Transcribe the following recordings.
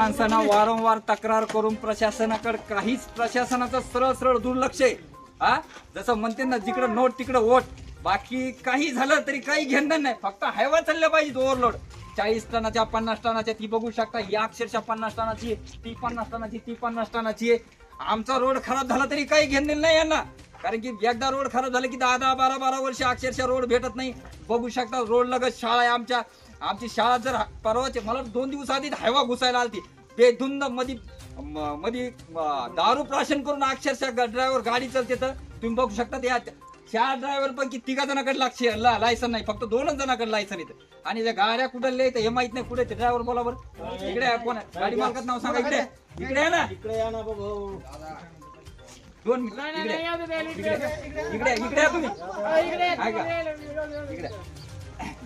माणसांना वारंवार तक्रार करून प्रशासनाकडे काहीच प्रशासनाचं सरळ सरळ दुर्लक्ष आहे. हा जसं म्हणते ना जिकडं नोट तिकडं वोट. बाकी काही झालं तरी काही घेणं नाही. फक्त हायवा चालल्या पाहिजे ओव्हरलोड. 40 टनाच्या 50 टनाच्या ती बघू शकता. ही अक्षरशः 50 टनाची, ती 50 टनाची, ती 50 टनाची आहे. आमचा रोड खराब झाला तरी काही घेणं नाही यांना. कारण की एकदा रोड खराब झाला की 10-10, 12-12 वर्ष अक्षरशः रोड भेटत नाही. बघू शकता रोड लगत शाळा आहे आमची शाळा जर परवाचे मला 2 दिवस आधी हायवा घुसायला आलती. बेधुंद मध्ये दारू प्राशन करून अक्षरशः ड्रायव्हर गाडी चालते. तर तुम्ही बघू शकता त्या 4 ड्रायव्हर पण की 3 जणांकडे लायसन नाही. फक्त 2 जणांकडे लायसन येतं. आणि त्या गाड्या कुठे लिहित हे माहित नाही. कुठे ते ड्रायव्हर बोला बरं. इकडे कोण आहे गाडी मालकाचं नाव सांगा. इकडे आहे ना. इकडे या ना बाबा. 2 मिनिट इकडे या तुम्ही.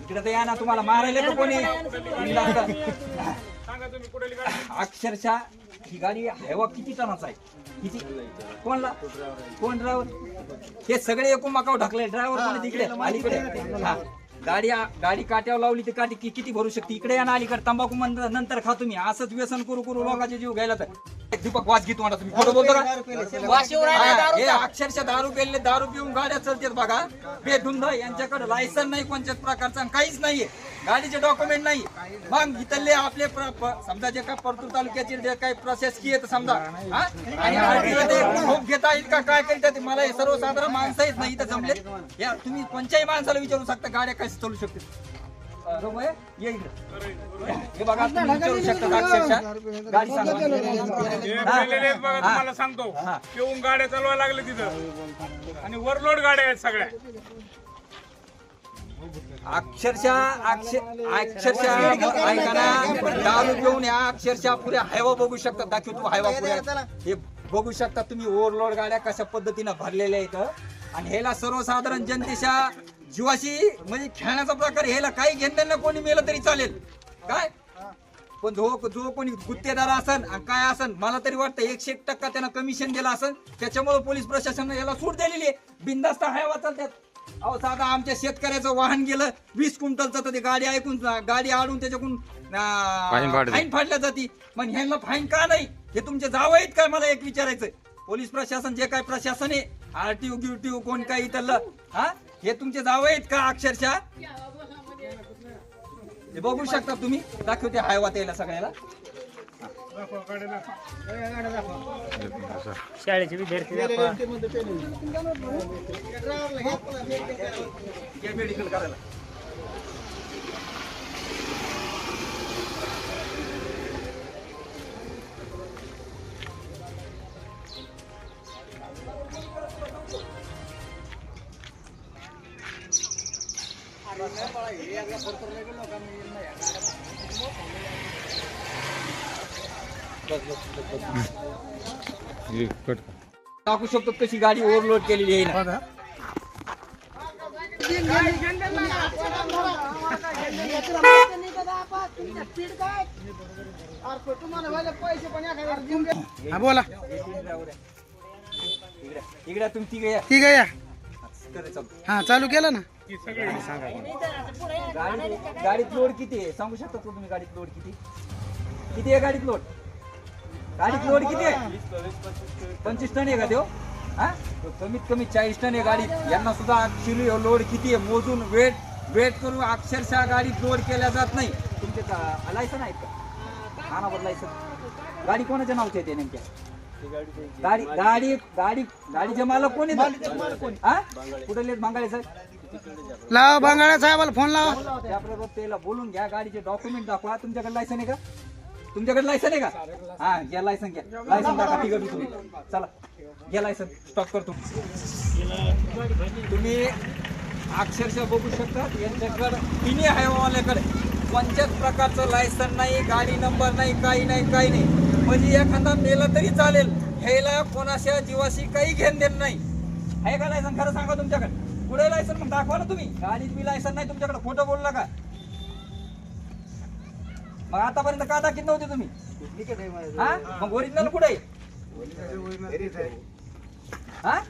इकडे तर या ना. तुम्हाला मारायला तर कोणी अक्षरशः ही गाडी हायवा किती टनाचा आहे. किती कोण ड्रायव्हर हे सगळे एकूण माकाव ढकले. ड्रायव्हर कोण तिकडे अलीकडे. हा गाडी काट्यावर लावली तर काठी किती भरू शकते. इकडे या ना अलीकडे. तंबाखू नंतर खा तुम्ही. असंच व्यसन करू लोकांचे जीव घ्यायला. तर दीपक वाच घेतो म्हणा. तुम्ही खोटं बोलतो का. हे अक्षरशः दारू पेले. दारू पिऊन गाड्या चालतात बघा. बेधुंद. यांच्याकडे लायसन नाही कोणत्याच प्रकारचं. काहीच नाहीये. गाडीचे डॉक्युमेंट नाही. मग इथले आपले समजा जे काय परतूर तालुक्याचे जे काही प्रशासकीय समजा आणि खूप घेता येईल का काय करीत. मला हे सर्वसाधारण माणसं आहेत नाही इथं जमलेत. या तुम्ही कोणत्याही माणसाला विचारू शकता गाड्या कशा चालू शकतात. हे बघा तुम्ही विचारू शकता. अक्षरशः गाडी तुम्हाला सांगतो पिऊन गाड्या चालवायला लागले तिथं. आणि ओव्हरलोड गाड्या आहेत सगळ्या. अक्षरशः ऐका ना. दारू घेऊन या अक्षरशः पुऱ्या हायवा बघू शकता. दाखवतो हायवा पुऱ्या. हे बघू शकता तुम्ही ओव्हरलोड गाड्या कशा पद्धतीनं भरलेल्या आहेत. आणि ह्याला सर्वसाधारण जनतेच्या जीवाशी म्हणजे खेळण्याचा प्रकार. ह्याला काही घेणं नाही. कोणी मेलं तरी चालेल काय. पण जो कोणी गुत्तेदार असन काय असन मला तरी वाटतं 100% त्यांना कमिशन दिलं असन. त्याच्यामुळे पोलीस प्रशासनानं याला सूट दिलेली आहे. बिनधास्त हायवा चालतात. अहो साधा आमच्या शेतकऱ्याचं वाहन गेलं 20 क्विंटलचं तर ती गाडी ऐकून गाडी आडून त्याच्याकडून फाईन फाडल्या जाती. मग ह्यांना फाईन का नाही. हे तुमचे जावं आहेत काय मला एक विचारायचं. पोलीस प्रशासन जे काय प्रशासन आहे आरटीओ गिरटीओ कोण काय इथलं हा हे तुमचे जावं आहेत का. अक्षरशः हे बघू शकता तुम्ही. दाखवते हायवा त्याला सगळ्याला. शाळेचे विद्यार्थी मेडिकल करायला. टाकू शकतो कशी गाडी ओव्हरलोड केलेली आहे ना. बोला इकडे तुम्ही ठीक आहे या. हा चालू केलं ना. गाडीत लोड किती आहे सांगू शकता तुम्ही. गाडीत लोड किती आहे. गाडीत लोड किती आहे. 25 टन आहे का देव. हा कमीत कमी 40 टन आहे गाडीत. यांना सुद्धा ऍक्च्युली लोड किती आहे मोजून वेट करून अक्षरशः गाडीत लोड केल्या जात नाही. तुमचे लायसन आहेत का. खानावर लायसन. गाडी कोणाच्या नावची आहे ते नेमक्या. गाडीचे मालक कोण आहे. कुठे बांगाळे साहेब लावा. बांगाळ्या साहेबाला फोन लावा. त्याबरोबर त्याला बोलून घ्या. गाडीचे डॉक्युमेंट दाखवा. तुमच्याकडे लायसन आहे का. तुमच्याकडे लायसन आहे का. हा घ्या लायसन. घ्या लायसन दाखवा. ठीक आहे तुम्ही चला घ्या लायसन. स्टॉप करतो. तुम्ही अक्षरशः बघू शकता यांच्याकडे तिन्ही हायवावाल्याकडे कोणत्याच प्रकारचं लायसन नाही. गाडी नंबर नाही. काही नाही. म्हणजे एखादा मेला तरी चालेल. ह्याला कोणाच्या जीवाशी काही घेण देणं नाही. आहे का लायसन खरं सांगा तुमच्याकडे. पुढे लायसन मग दाखवा ना तुम्ही. गाडीत मी लायसन नाही तुमच्याकडे. खोटं बोलू नका. मग आतापर्यंत का दाखवत नव्हते तुम्ही. हा मग ओरिजिनल कुठे आहे. हा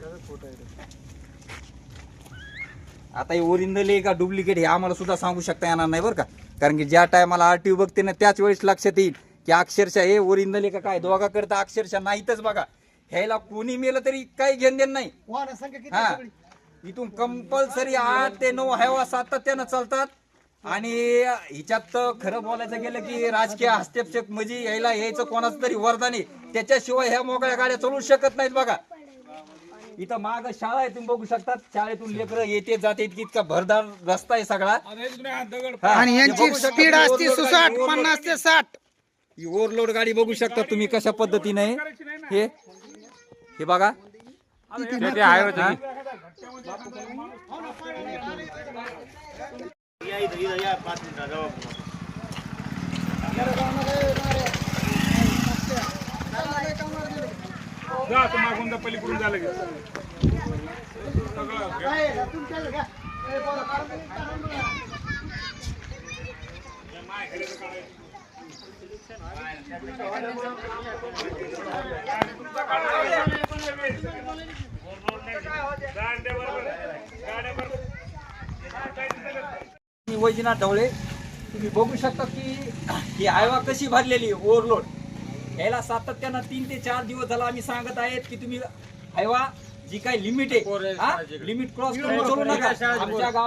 आता हे ओरिजिनल आहे का डुप्लिकेट हे आम्हाला सुद्धा सांगू शकता येणार नाही बरं का. कारण की ज्या टायमाला आरटीओ बघते ना त्याच वेळेस लक्षात येईल की अक्षरशः हे ओरिजिनल आहे का काय दोघा करता अक्षरशः नाहीतच बघा. ह्याला कोणी मेलं तरी काही घेण देण नाही. हा इथून कंपल्सरी 8 ते 9 हैवा सातत्यानं चालतात. आणि हिच्यात तर खरं बोलायचं गेलं की राजकीय हस्तक्षेप म्हणजे यायला यायचं कोणाचं तरी वरदान आहे. त्याच्याशिवाय ह्या मोकळ्या गाड्या चालू शकत नाहीत बघा. इथं माग शाळा आहे तुम्ही बघू शकतात. शाळेतून लेकरं येते जाते इतका भरदार रस्ता आहे सगळा. हा, आणि हे यांची बघू शकता स्पीड तुम्ही असते overload 60 गाडी, 50 ते 60. ही ओव्हरलोड गाडी बघू शकता तुम्ही कशा पद्धतीने हे हे बघा. हा? जा तो मागून जा पलीकडून झालं की वैजनाथ ढवळे तुम्ही बघू शकता की ही हायवा कशी भरलेली ओव्हरलोड. याला सातत्यानं 3 ते 4 दिवस झाला आम्ही सांगत आहेत की तुम्ही हायवा जी काही लिमिट आहे लिमिट क्रॉस करून चालू नका. आमच्या गावात